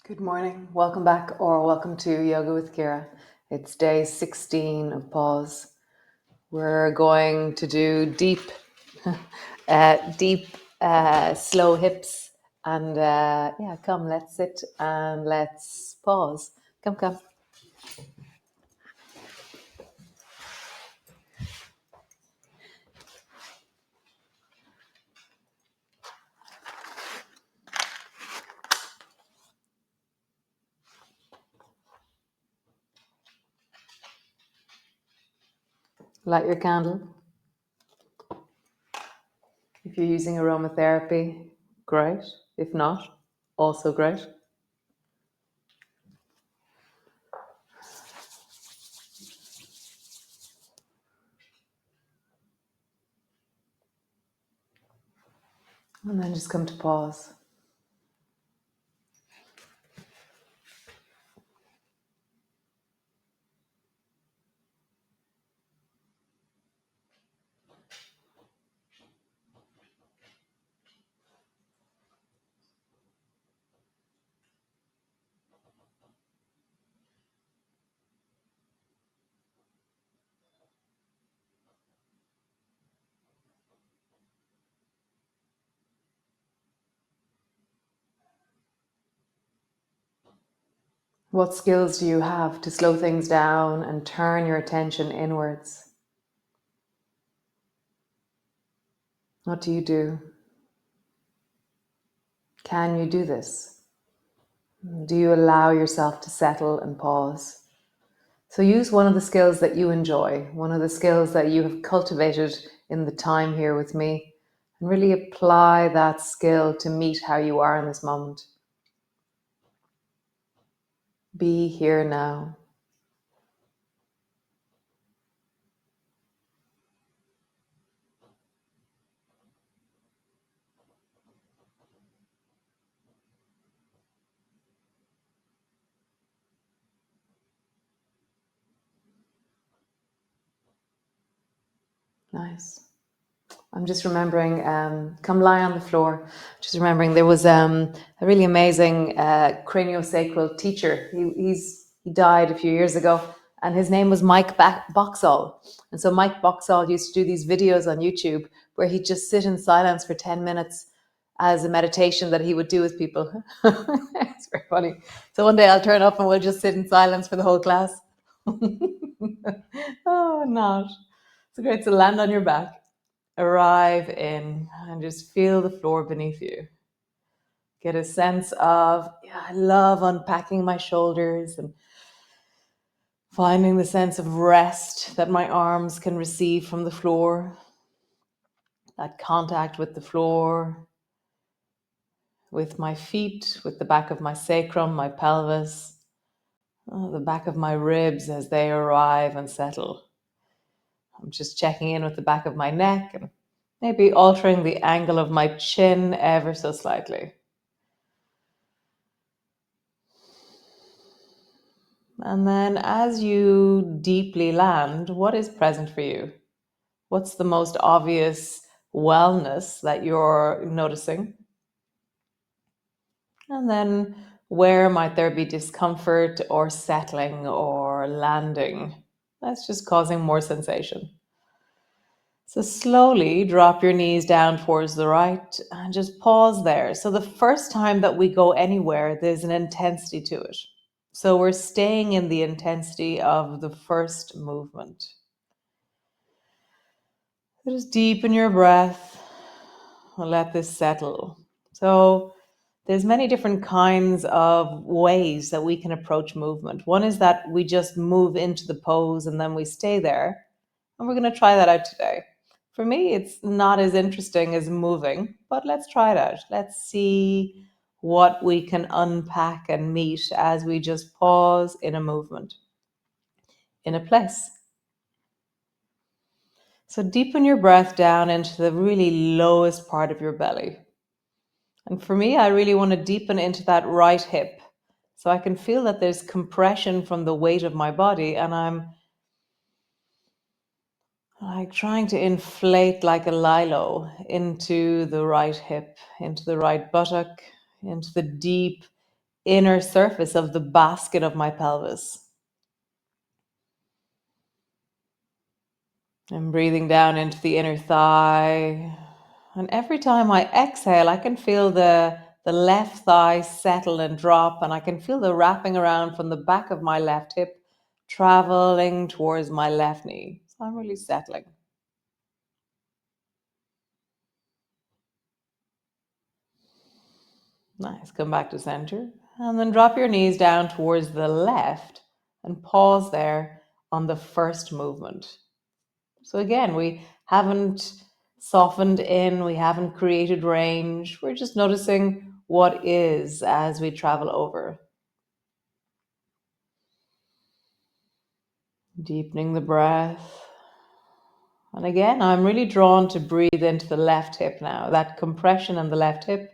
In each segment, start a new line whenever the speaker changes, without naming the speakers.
Good morning. Welcome back, or welcome to Yoga with Ciara. It's day 16 of pause. We're going to do deep, slow hips, and come. Let's sit and let's pause. Come. Light your candle. If you're using aromatherapy, great. If not, also great. And then just come to pause. What skills do you have to slow things down and turn your attention inwards? What do you do? Can you do this? Do you allow yourself to settle and pause? So use one of the skills that you enjoy, one of the skills that you have cultivated in the time here with me, and really apply that skill to meet how you are in this moment. Be here now. Nice. I'm just remembering, come lie on the floor. Just remembering there was a really amazing craniosacral teacher. He died a few years ago, and his name was Mike Boxall. And so Mike Boxall used to do these videos on YouTube where he'd just sit in silence for 10 minutes as a meditation that he would do with people. It's very funny. So one day I'll turn up and we'll just sit in silence for the whole class. Oh, not. So great to land on your back. Arrive in and just feel the floor beneath you. Get a sense of, I love unpacking my shoulders and finding the sense of rest that my arms can receive from the floor, that contact with the floor, with my feet, with the back of my sacrum, my pelvis, the back of my ribs as they arrive and settle. I'm just checking in with the back of my neck and maybe altering the angle of my chin ever so slightly. And then as you deeply land, what is present for you? What's the most obvious wellness that you're noticing? And then where might there be discomfort or settling or landing? That's just causing more sensation. So slowly drop your knees down towards the right and just pause there. So the first time that we go anywhere, there's an intensity to it. So we're staying in the intensity of the first movement. Just deepen your breath and let this settle. So there's many different kinds of ways that we can approach movement. One is that we just move into the pose and then we stay there. And we're going to try that out today. For me, it's not as interesting as moving, but let's try it out. Let's see what we can unpack and meet as we just pause in a movement, in a place. So deepen your breath down into the really lowest part of your belly. And for me, I really want to deepen into that right hip. So I can feel that there's compression from the weight of my body, and I'm like trying to inflate like a lilo into the right hip, into the right buttock, into the deep inner surface of the basket of my pelvis. I'm breathing down into the inner thigh. And every time I exhale, I can feel the left thigh settle and drop, and I can feel the wrapping around from the back of my left hip, traveling towards my left knee. So I'm really settling. Nice. Come back to center. And then drop your knees down towards the left and pause there on the first movement. So again, we haven't softened in, we haven't created range. We're just noticing what is as we travel over. Deepening the breath. And again, I'm really drawn to breathe into the left hip now, that compression in the left hip.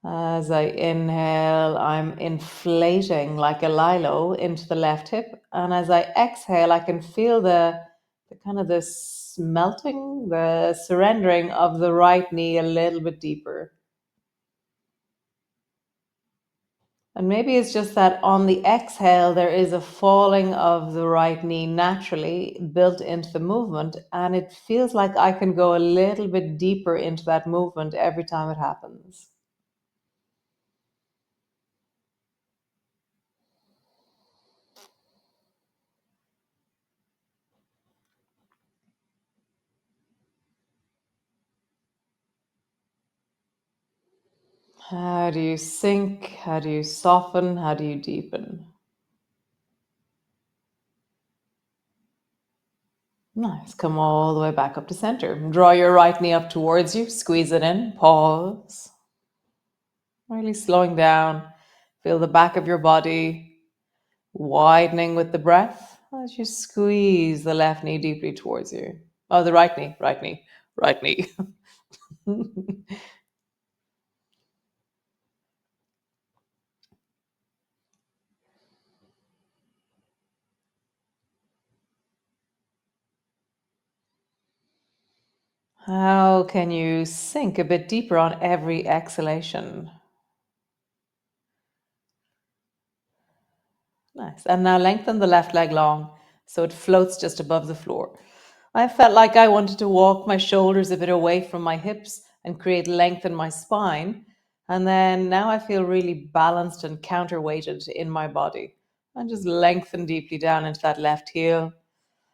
As I inhale, I'm inflating like a lilo into the left hip. And as I exhale, I can feel the kind of this melting, the surrendering of the right knee a little bit deeper. And maybe it's just that on the exhale, there is a falling of the right knee naturally built into the movement. And it feels like I can go a little bit deeper into that movement every time it happens. How do you sink? How do you soften? How do you deepen? Nice. Come all the way back up to center. Draw your right knee up towards you. Squeeze it in. Pause. Really slowing down. Feel the back of your body widening with the breath as you squeeze the left knee deeply towards you. Oh, the right knee, right knee, right knee. How can you sink a bit deeper on every exhalation? Nice. And now lengthen the left leg long so it floats just above the floor. I felt like I wanted to walk my shoulders a bit away from my hips and create length in my spine. And then now I feel really balanced and counterweighted in my body. And just lengthen deeply down into that left heel.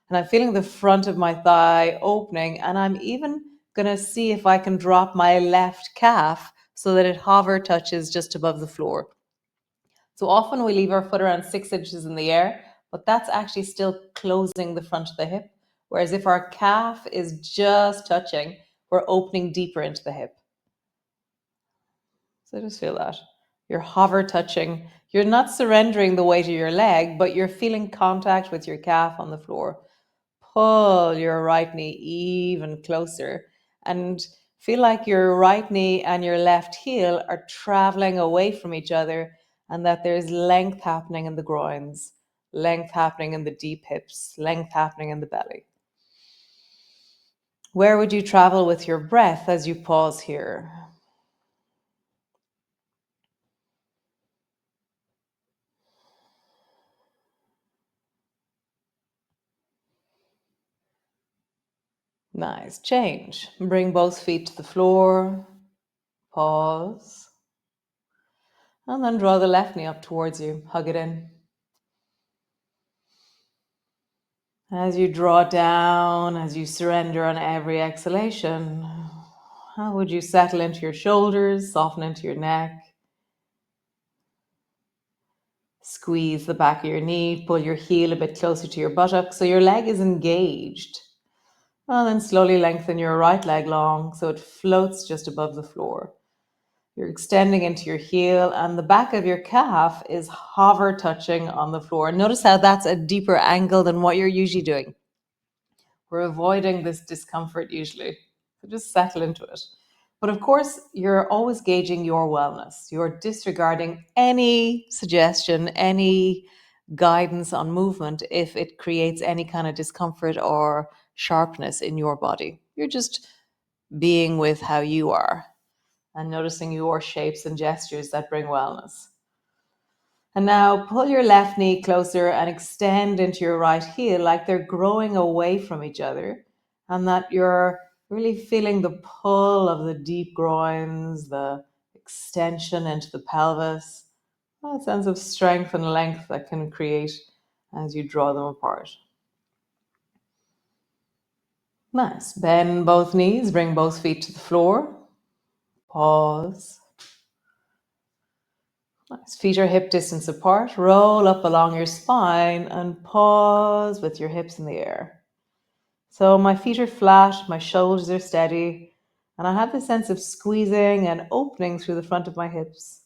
And I'm feeling the front of my thigh opening. And I'm even going to see if I can drop my left calf so that it hover touches just above the floor. So often we leave our foot around 6 inches in the air, but that's actually still closing the front of the hip. Whereas if our calf is just touching, we're opening deeper into the hip. So just feel that. You're hover touching. You're not surrendering the weight of your leg, but you're feeling contact with your calf on the floor. Pull your right knee even closer and feel like your right knee and your left heel are traveling away from each other, and that there's length happening in the groins, length happening in the deep hips, length happening in the belly. Where would you travel with your breath as you pause here? Nice. Change. Bring both feet to the floor. Pause. And then draw the left knee up towards you. Hug it in. As you draw down, as you surrender on every exhalation, how would you settle into your shoulders, soften into your neck? Squeeze the back of your knee, pull your heel a bit closer to your buttock so your leg is engaged. And then slowly lengthen your right leg long so it floats just above the floor. You're extending into your heel, and the back of your calf is hover touching on the floor. Notice how that's a deeper angle than what you're usually doing. We're avoiding this discomfort usually. So just settle into it. But of course, you're always gauging your wellness. You're disregarding any suggestion, any guidance on movement if it creates any kind of discomfort or sharpness in your body. You're just being with how you are and noticing your shapes and gestures that bring wellness. And now pull your left knee closer and extend into your right heel like they're growing away from each other, and that you're really feeling the pull of the deep groins, the extension into the pelvis, that sense of strength and length that can create as you draw them apart. Nice. Bend both knees, bring both feet to the floor. Pause. Nice. Feet are hip distance apart. Roll up along your spine and pause with your hips in the air. So my feet are flat, my shoulders are steady, and I have the sense of squeezing and opening through the front of my hips.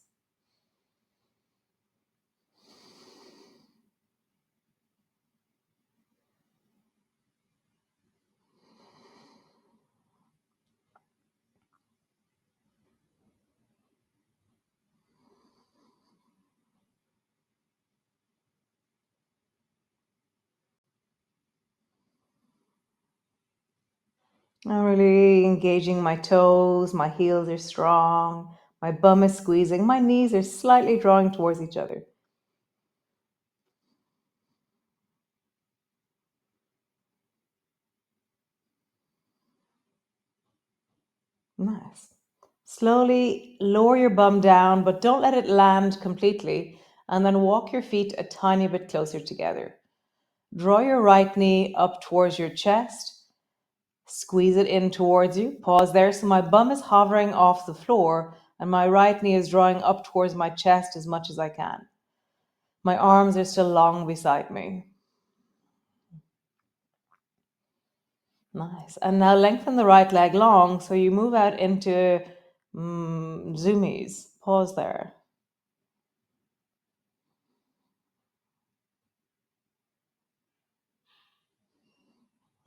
I'm really engaging my toes, my heels are strong, my bum is squeezing, my knees are slightly drawing towards each other. Nice. Slowly lower your bum down, but don't let it land completely, and then walk your feet a tiny bit closer together. Draw your right knee up towards your chest. Squeeze it in towards you. Pause there. So my bum is hovering off the floor and my right knee is drawing up towards my chest as much as I can. My arms are still long beside me. Nice. And now lengthen the right leg long so you move out into zoomies. Pause there.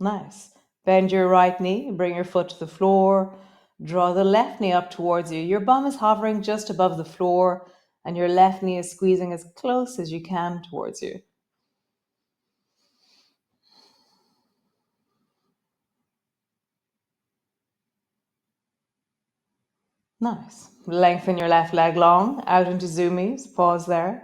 Nice. Bend your right knee, bring your foot to the floor. Draw the left knee up towards you. Your bum is hovering just above the floor, and your left knee is squeezing as close as you can towards you. Nice. Lengthen your left leg long, out into zoomies. Pause there.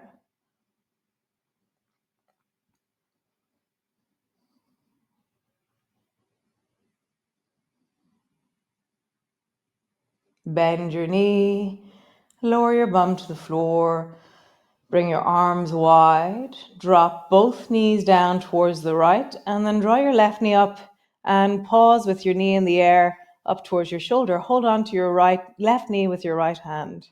Bend your knee, lower your bum to the floor. Bring your arms wide, drop both knees down towards the right, and then draw your left knee up and pause with your knee in the air up towards your shoulder. Hold on to your left knee with your right hand.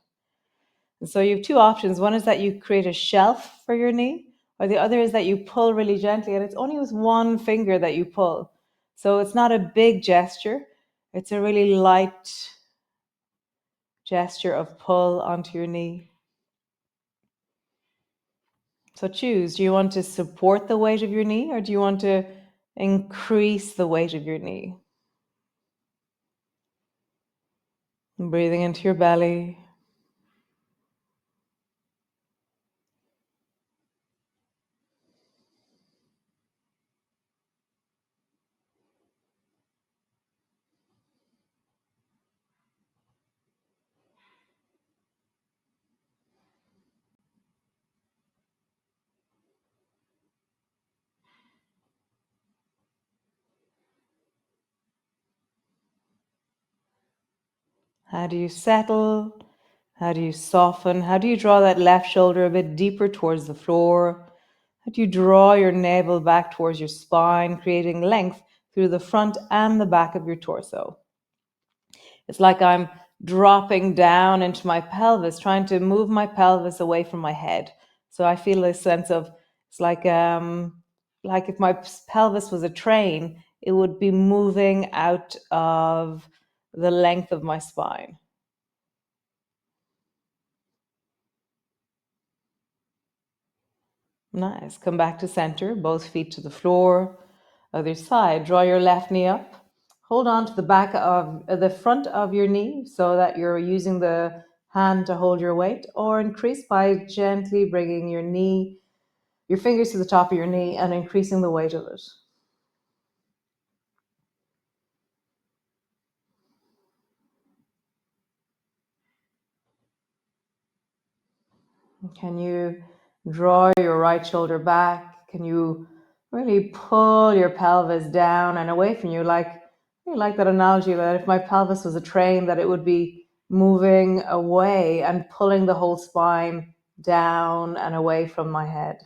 And so you have two options. One is that you create a shelf for your knee, or the other is that you pull really gently, and it's only with one finger that you pull. So it's not a big gesture. It's a really light gesture of pull onto your knee. So choose, do you want to support the weight of your knee or do you want to increase the weight of your knee? Breathing into your belly. How do you settle? How do you soften? How do you draw that left shoulder a bit deeper towards the floor? How do you draw your navel back towards your spine, creating length through the front and the back of your torso? It's like I'm dropping down into my pelvis, trying to move my pelvis away from my head. So I feel this sense of it's like if my pelvis was a train, it would be moving out of the length of my spine. Nice. Come back to center, both feet to the floor. Other side, draw your left knee up. Hold on to the back of the front of your knee so that you're using the hand to hold your weight, or increase by gently bringing your knee, your fingers to the top of your knee and increasing the weight of it. Can you draw your right shoulder back? Can you really pull your pelvis down and away from you? Like that analogy that if my pelvis was a train, that it would be moving away and pulling the whole spine down and away from my head.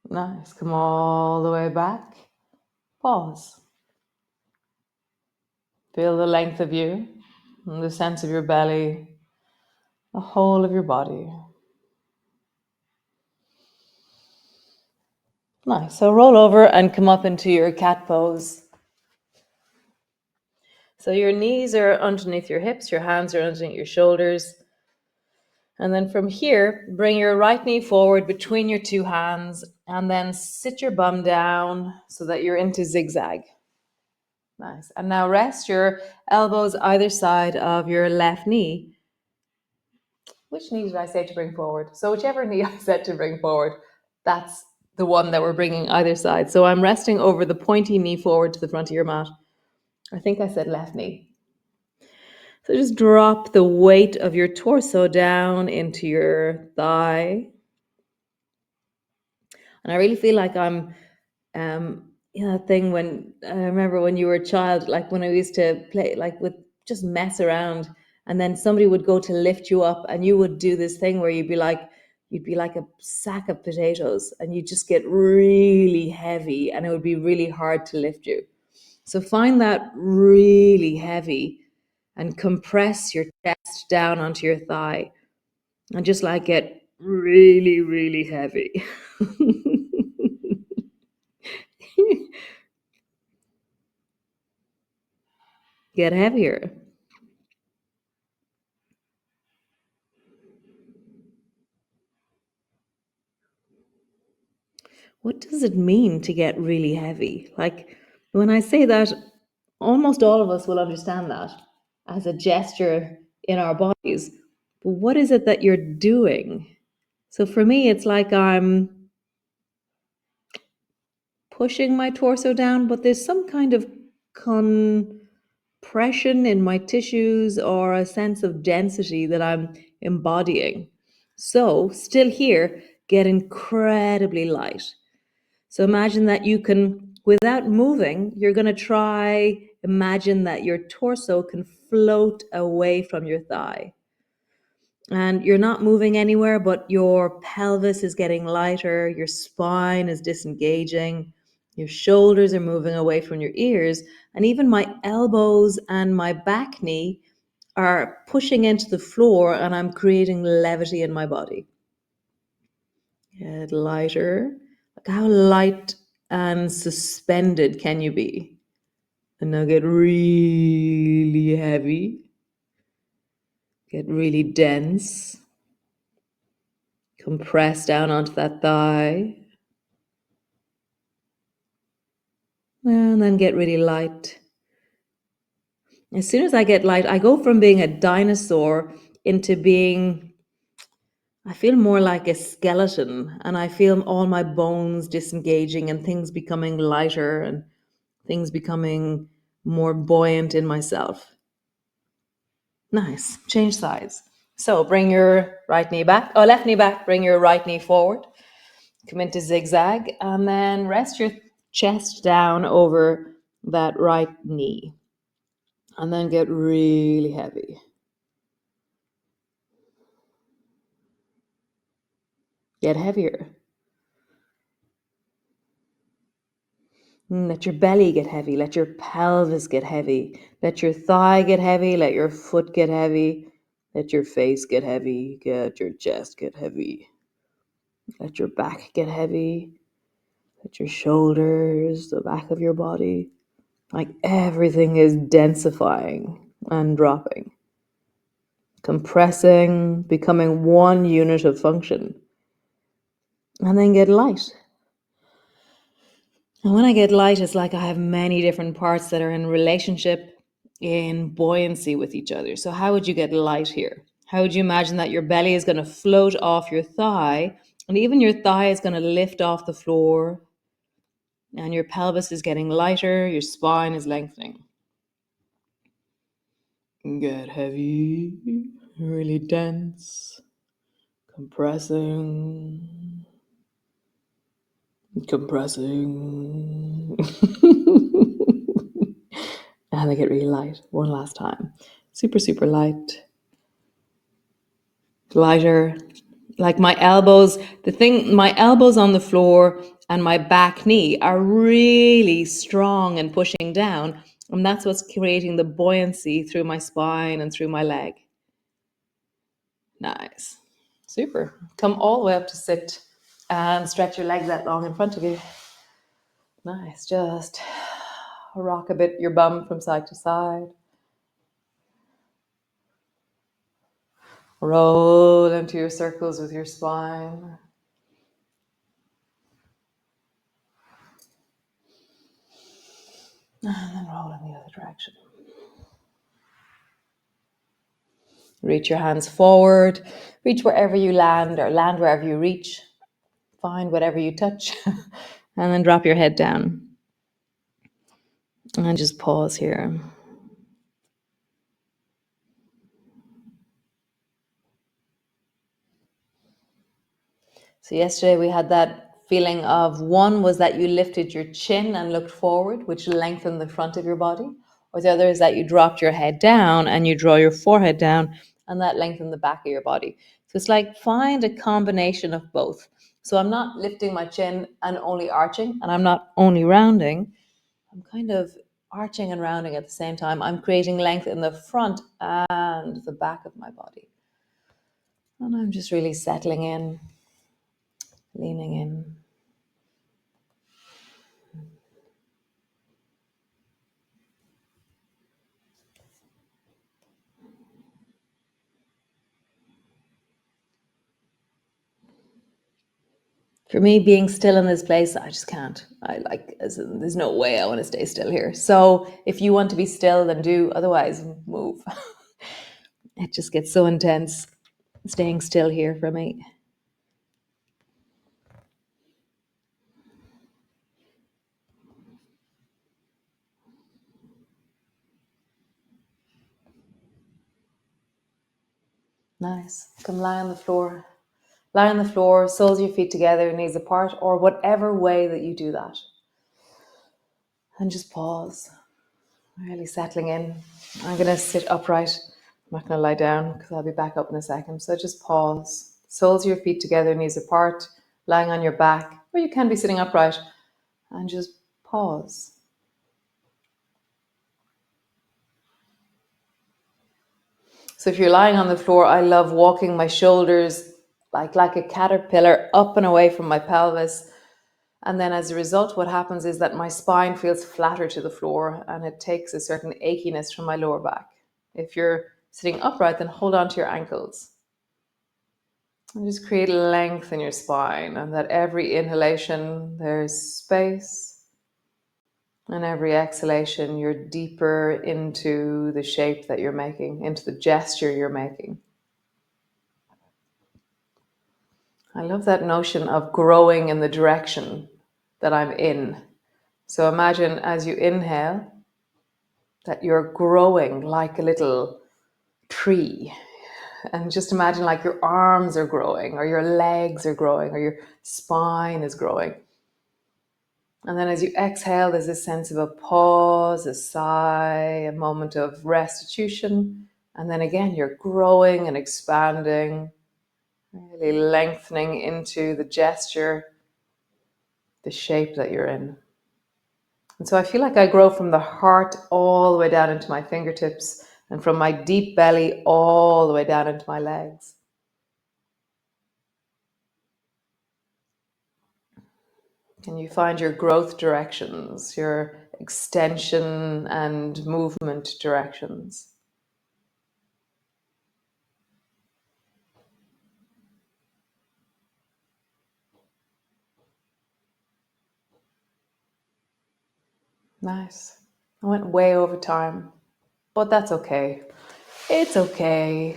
Nice. Come all the way back. Pause. Feel the length of you, and the sense of your belly, the whole of your body. Nice. So roll over and come up into your cat pose. So your knees are underneath your hips, your hands are underneath your shoulders. And then from here, bring your right knee forward between your two hands and then sit your bum down so that you're into zigzag. Nice. And now rest your elbows either side of your left knee. Which knee did I say to bring forward? So whichever knee I said to bring forward, that's the one that we're bringing either side. So I'm resting over the pointy knee forward to the front of your mat. I think I said left knee. So just drop the weight of your torso down into your thigh. And I really feel like I'm, that thing when I remember when you were a child, like when I used to play, like with just mess around, and then somebody would go to lift you up, and you would do this thing where you'd be like a sack of potatoes, and you just get really heavy, and it would be really hard to lift you. So find that really heavy, and compress your chest down onto your thigh, and just like get really, really heavy. Get heavier. What does it mean to get really heavy? Like when I say that, almost all of us will understand that as a gesture in our bodies. But what is it that you're doing? So for me, it's like I'm pushing my torso down, but there's some kind of compression in my tissues or a sense of density that I'm embodying. So, still here, get incredibly light. So, imagine that you can, without moving, you're going to try, imagine that your torso can float away from your thigh. And you're not moving anywhere, but your pelvis is getting lighter, your spine is disengaging, your shoulders are moving away from your ears, and even my elbows and my back knee are pushing into the floor and I'm creating levity in my body. Get lighter. Like how light and suspended can you be? And now get really heavy. Get really dense. Compress down onto that thigh. And then get really light. As soon as I get light, I go from being a dinosaur into being, I feel more like a skeleton, and I feel all my bones disengaging and things becoming lighter and things becoming more buoyant in myself. Nice. Change sides. So bring your right knee back, left knee back, bring your right knee forward. Come into zigzag and then rest your chest down over that right knee. And then get really heavy. Get heavier. Let your belly get heavy. Let your pelvis get heavy. Let your thigh get heavy. Let your foot get heavy. Let your face get heavy. Get your chest get heavy. Let your back get heavy. Let your shoulders, the back of your body. Like everything is densifying and dropping. Compressing, becoming one unit of function. And then get light. And when I get light, it's like I have many different parts that are in relationship, in buoyancy with each other. So how would you get light here? How would you imagine that your belly is going to float off your thigh, and even your thigh is going to lift off the floor, and your pelvis is getting lighter, your spine is lengthening. Get heavy, really dense, compressing, compressing. And they get really light. One last time. Super, super light. Lighter. Like my elbows, my elbows on the floor and my back knee are really strong and pushing down. And that's what's creating the buoyancy through my spine and through my leg. Nice. Super. Come all the way up to sit and stretch your legs that long in front of you. Nice. Just rock a bit your bum from side to side. Roll into your circles with your spine. And then roll in the other direction. Reach your hands forward. Reach wherever you land or land wherever you reach. Find whatever you touch. And then drop your head down. And just pause here. So yesterday we had that feeling of, one was that you lifted your chin and looked forward, which lengthened the front of your body. Or the other is that you dropped your head down and you draw your forehead down, and that lengthened the back of your body. So it's like, find a combination of both. So I'm not lifting my chin and only arching, and I'm not only rounding. I'm kind of arching and rounding at the same time. I'm creating length in the front and the back of my body. And I'm just really settling in, leaning in. For me, being still in this place, I just can't. There's no way I want to stay still here. So if you want to be still, then do. Otherwise, move. It just gets so intense staying still here for me. Nice. Come lie on the floor. Lie on the floor, soles of your feet together, knees apart, or whatever way that you do that. And just pause. Really settling in. I'm going to sit upright. I'm not going to lie down because I'll be back up in a second. So just pause. Soles of your feet together, knees apart, lying on your back, or you can be sitting upright, and just pause. So if you're lying on the floor, I love walking my shoulders like a caterpillar up and away from my pelvis. And then as a result, what happens is that my spine feels flatter to the floor and it takes a certain achiness from my lower back. If you're sitting upright, then hold on to your ankles and just create length in your spine. And that every inhalation, there's space. And every exhalation, you're deeper into the shape that you're making, into the gesture you're making. I love that notion of growing in the direction that I'm in. So imagine as you inhale that you're growing like a little tree. And just imagine like your arms are growing, or your legs are growing, or your spine is growing. And then as you exhale, there's this sense of a pause, a sigh, a moment of restitution. And then again, you're growing and expanding, really lengthening into the gesture, the shape that you're in. And so I feel like I grow from the heart all the way down into my fingertips and from my deep belly all the way down into my legs. Can you find your growth directions, your extension and movement directions? Nice. I went way over time, but that's okay. It's okay.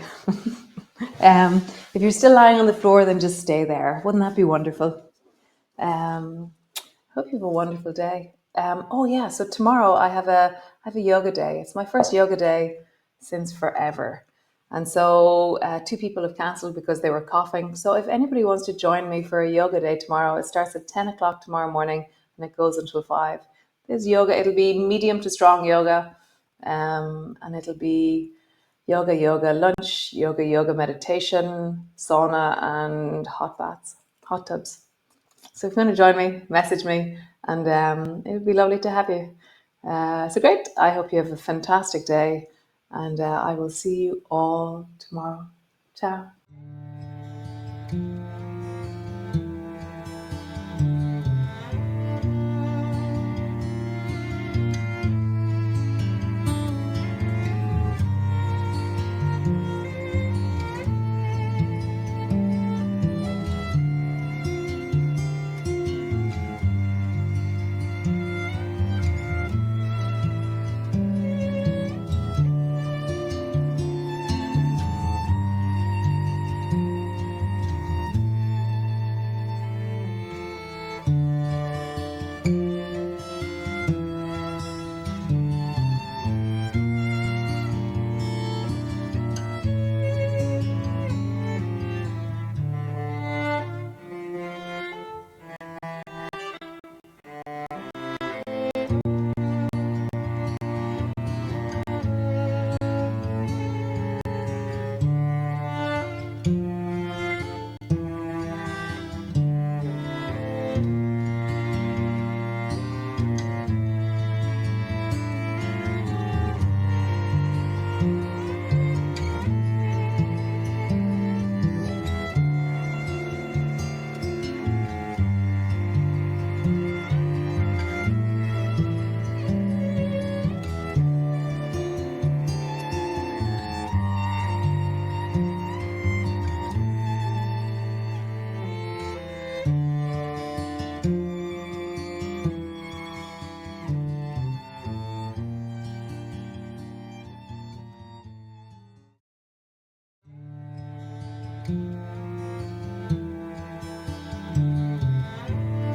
um, if you're still lying on the floor, then just stay there. Wouldn't that be wonderful? Um, Hope you have a wonderful day. Oh yeah, so tomorrow I have a yoga day. It's my first yoga day since forever, and so two people have cancelled because they were coughing. So if anybody wants to join me for a yoga day tomorrow, it starts at 10 o'clock tomorrow morning and it goes until 5. There's yoga. It'll be medium to strong yoga, and it'll be yoga lunch, yoga meditation, sauna, and hot baths, hot tubs. So if you want to join me, message me, and it would be lovely to have you. So great. I hope you have a fantastic day, and I will see you all tomorrow. Ciao.